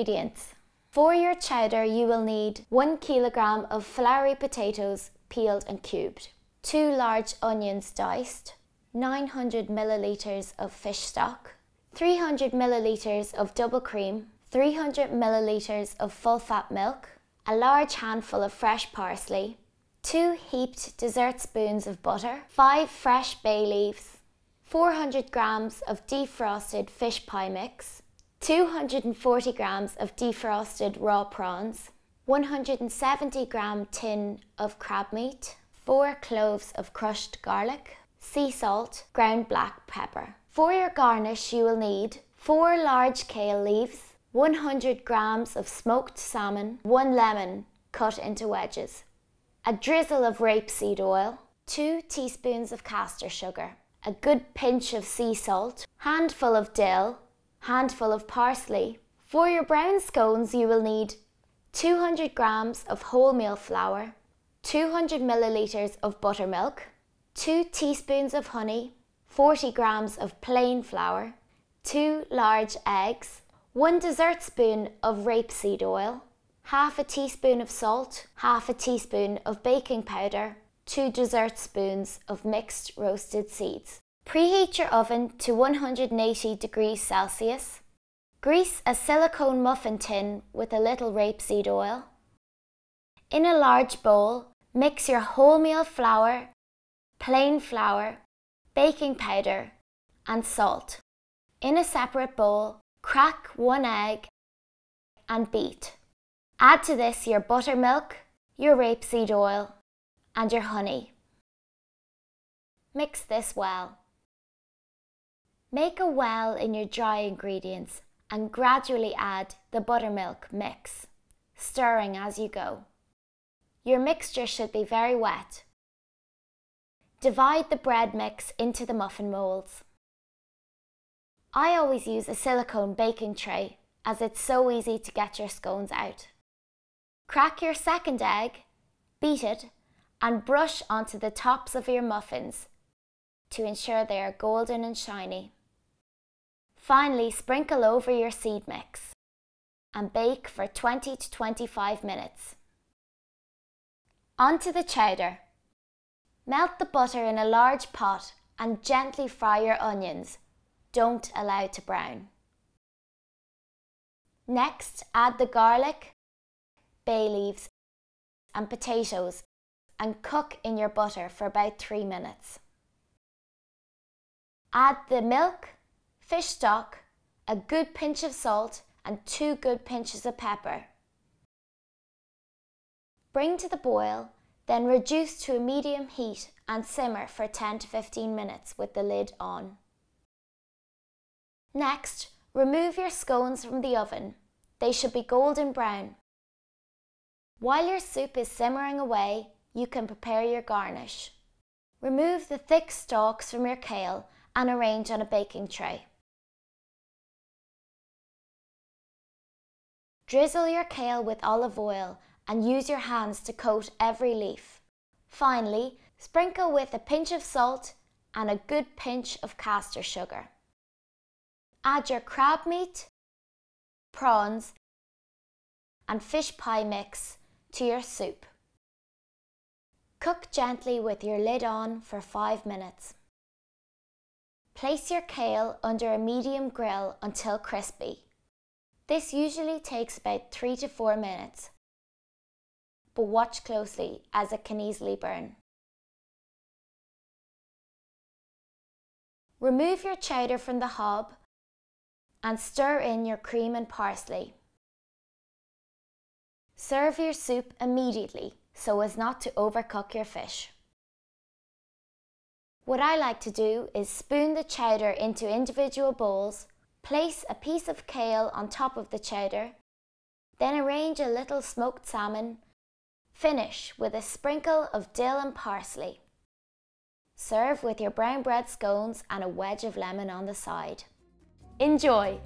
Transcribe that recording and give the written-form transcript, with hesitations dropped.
Ingredients. For your chowder you will need 1 kilogram of floury potatoes peeled and cubed, 2 large onions diced, 900 millilitres of fish stock, 300 millilitres of double cream, 300 millilitres of full fat milk, a large handful of fresh parsley, 2 heaped dessert spoons of butter, 5 fresh bay leaves, 400 grams of defrosted fish pie mix, 240 grams of defrosted raw prawns, 170 gram tin of crab meat, 4 cloves of crushed garlic, sea salt, ground black pepper. For your garnish you will need 4 large kale leaves, 100 grams of smoked salmon, 1 lemon cut into wedges, a drizzle of rapeseed oil, 2 teaspoons of castor sugar, a good pinch of sea salt, handful of dill, handful of parsley. For your brown scones you will need 200 grams of wholemeal flour, 200 millilitres of buttermilk, 2 teaspoons of honey, 40 grams of plain flour, 2 large eggs, 1 dessert spoon of rapeseed oil, half a teaspoon of salt, half a teaspoon of baking powder, 2 dessert spoons of mixed roasted seeds. Preheat your oven to 180 degrees Celsius. Grease a silicone muffin tin with a little rapeseed oil. In a large bowl, mix your wholemeal flour, plain flour, baking powder and salt. In a separate bowl, crack 1 egg and beat. Add to this your buttermilk, your rapeseed oil and your honey. Mix this well. Make a well in your dry ingredients and gradually add the buttermilk mix, stirring as you go. Your mixture should be very wet. Divide the bread mix into the muffin moulds. I always use a silicone baking tray as it's so easy to get your scones out. Crack your second egg, beat it and brush onto the tops of your muffins to ensure they are golden and shiny. Finally, sprinkle over your seed mix and bake for 20 to 25 minutes. Onto the chowder. Melt the butter in a large pot and gently fry your onions. Don't allow to brown. Next, add the garlic, bay leaves and potatoes and cook in your butter for about 3 minutes. Add the milk, fish stock, a good pinch of salt and 2 good pinches of pepper. Bring to the boil, then reduce to a medium heat and simmer for 10 to 15 minutes with the lid on. Next, remove your scones from the oven. They should be golden brown. While your soup is simmering away, you can prepare your garnish. Remove the thick stalks from your kale and arrange on a baking tray. Drizzle your kale with olive oil and use your hands to coat every leaf. Finally, sprinkle with a pinch of salt and a good pinch of castor sugar. Add your crab meat, prawns and fish pie mix to your soup. Cook gently with your lid on for 5 minutes. Place your kale under a medium grill until crispy. This usually takes about 3 to 4 minutes, but watch closely as it can easily burn. Remove your chowder from the hob and stir in your cream and parsley. Serve your soup immediately so as not to overcook your fish. What I like to do is spoon the chowder into individual bowls, place a piece of kale on top of the chowder, then arrange a little smoked salmon. Finish with a sprinkle of dill and parsley. Serve with your brown bread scones and a wedge of lemon on the side. Enjoy!